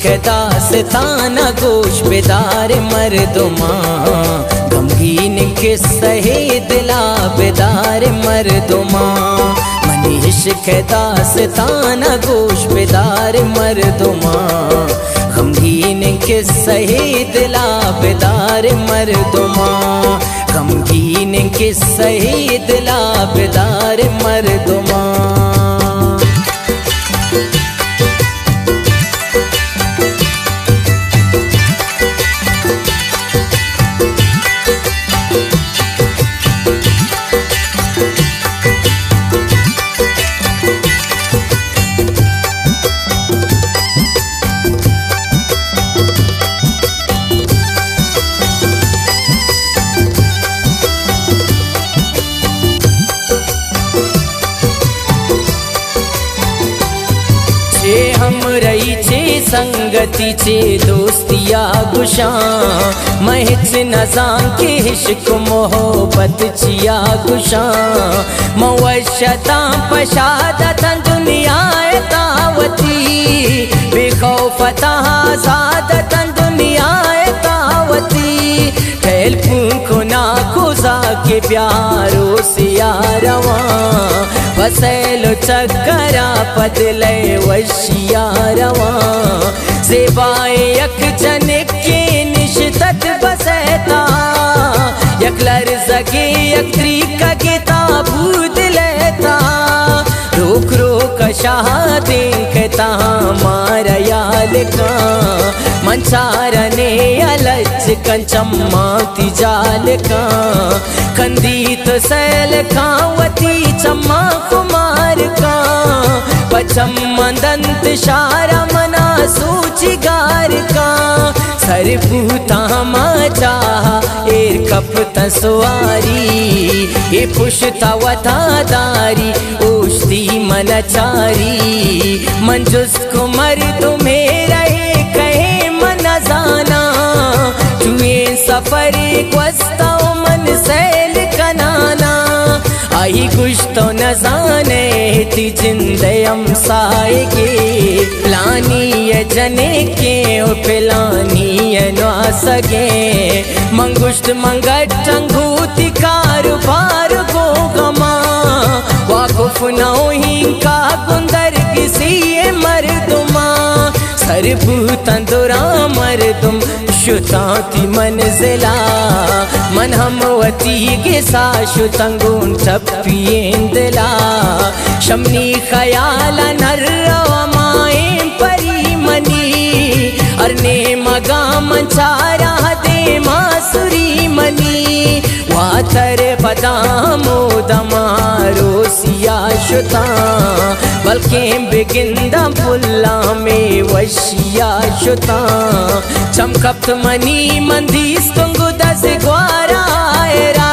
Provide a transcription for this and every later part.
दास्ताना गोश बेदार मर्दुमा गमगीन किस्से दिला बेदार मर्दुमा मनी इश्क दास्ताना गोश बेदार मर्दुमा गमगीन किस्से दिला बेदार मर्दुमा गमगीन किस्से दिला बेदार मर्दुमा। हम रही छे संगति छे दोस्तिया गुशा महच नजान के इश्क मोहब्बत छिया गुशा मवशता पशादत दुनिया तावती बेखौफता आजादत दुनिया तावती ठहल को ना खुजा के प्यारो से यारवा बसैलो चक्करा पदले वशिया रवा सेवाए यक जन के निश्तत बसैता यक लर्ज़गे यक त्रिका के ताबूत लेता रोक रोक शाह देखता मारा याल का मंचारने अलच कंचम्मा तिजाल का कंदी तो सैल खावती चम्मा कुमार का पचम दंत शारा मना सूची गार का सरपूता माचा एर कप तसवारी ये पुष्ता वतादारी ओष्ती मनचारी मंजुस कुमर तुम्हें रहे कहे मन जाना चुए सफर क्वस्ता मन सैल कनाना आई कुछ तो न जाने ती जिंदयम साए के प्लानी ये जने के ओ पिलानी ये नो सके मंगुष्ट मंगट टंगूती कारोबार को गमा वाकुफ नौ ही का गुंदर किसी मर्दुमा सरबूतन दुरा मर्दुम शुताती मंजिला मन हमवती के साशुतंगुन टप्पियेंदला शमनी ख्याल नर्रवा माए परी मनी अरने मगा मंचारा दे मासुरी मनी वातर बदामो दमारो सिया शुता बल्कि बिगिंदा पुल्ला में वशिया शुता चमकप्त मनी मंदीस तुंगु दस ग्वारायरा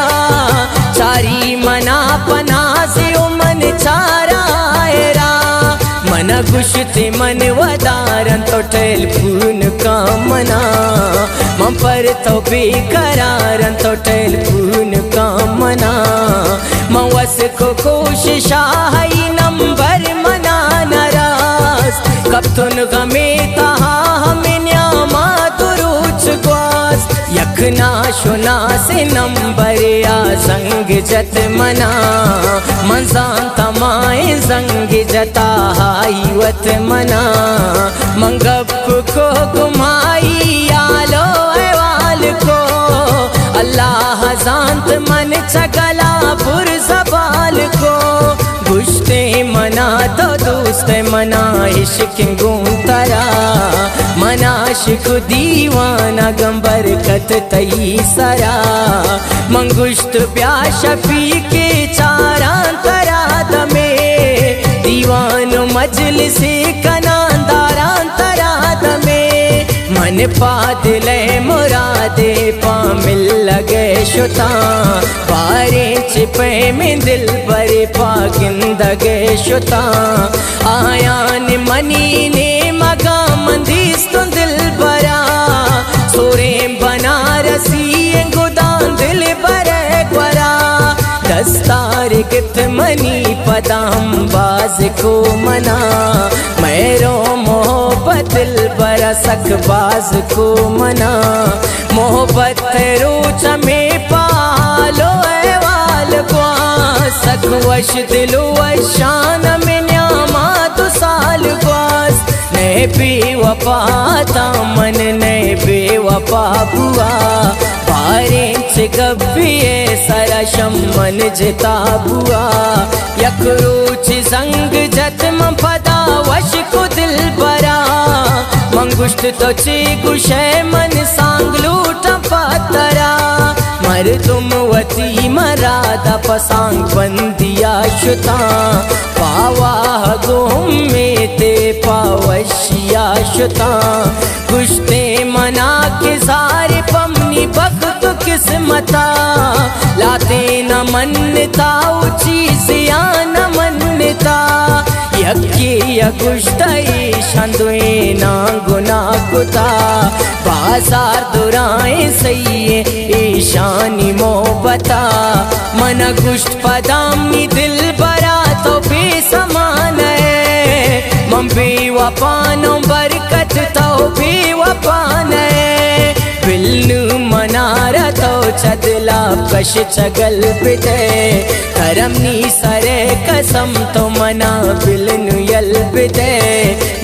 चारी मना पना से मन चारायरा मन गुशते मन वदारन तो टेलफून का मना मम पर तो बेकरारन तो टेलफून का मना मवस को कोशिश आई नंबर मना नाराज कब तुन गमे तहा हमें न्यामा तुरुच ग्वास यखना शुना से नंबर या संग जत मना मंजान तमाए संग जता हाईवत मना मंगप को घुमाई आलो अवाल को अल्लाह जानत मन चगला पुरजबाल को गुश्ते मना तो दोस्ते मना इश्क गुंतरा मना शिक दीवाना गंबर कत तई सरा मंगुश्त प्याश पी के चारांतरा दमे दीवान मजलिस कनांदारांतरा दमे मन पादले मुरादे पामिल लगे शुता बारे छिपे में दिल बरे पागिंदगे शुता आयान मनी ने मगा मंदिस तो दिल बरा सोरे बनारसी गुदान दिल बरे ग्वरा दस्तार गित मनी पदाम बाज को मना मेरो मोहब्बत दिल बरा सकबाज को मना मोहब्बत रोच में पालो वाल को सकवश दिलो शान में न्यामा तो साल ग्वास नए बेवफा मन नए बेवफा बुआ बारेंच गब्बिए सरा शम्मन जिता बुआ यकरोच संग जत्म पदा वश को दिल बरा मंगुष्ट तो चे गुशे मन सांग लूट पतरा मर तुम वती मरादा पसांग बंदिया शुता पावा गोम में ते पावशिया शुता गुश्ते मना के सारे पमनी बख्त किस्मता लाते न मनता ऊंची सिया न मनता यक्की यकुश्तई शंदुए ना गुना कुता बाजार दुराए सही ईशानी मोहब्बता मन गुश्त पदामी दिल बरा तो बेसमान है मम बेवफानो बरकत तो बेवफान है बिल्नु मनारा तो चदला कश चगल बिते करमनी सरे कसम तो मना बिल्नु यल बिते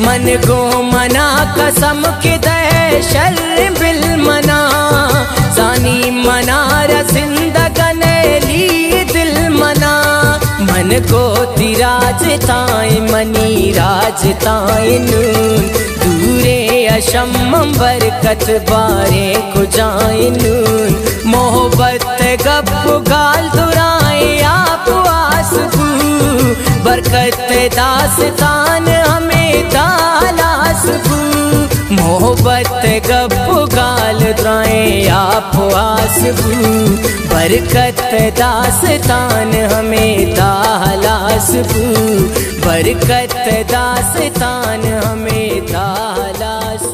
मन गो मना कसम के दे शर बिल मना जानी मनारा जिंदगन ली दिल मना मन को तिराज ताए मनी राज ताए नून दूरे अशम बरकत बारे को जाए नून मोहब्बत गप गाल दुराए आप आसबू बरकत दास्तान हमें दालासबू मोहब्बत गप गाल दुराए आप आसबू बरकत दास्तान हमें दालासबू बरकत दास्तान हमें दालासबू।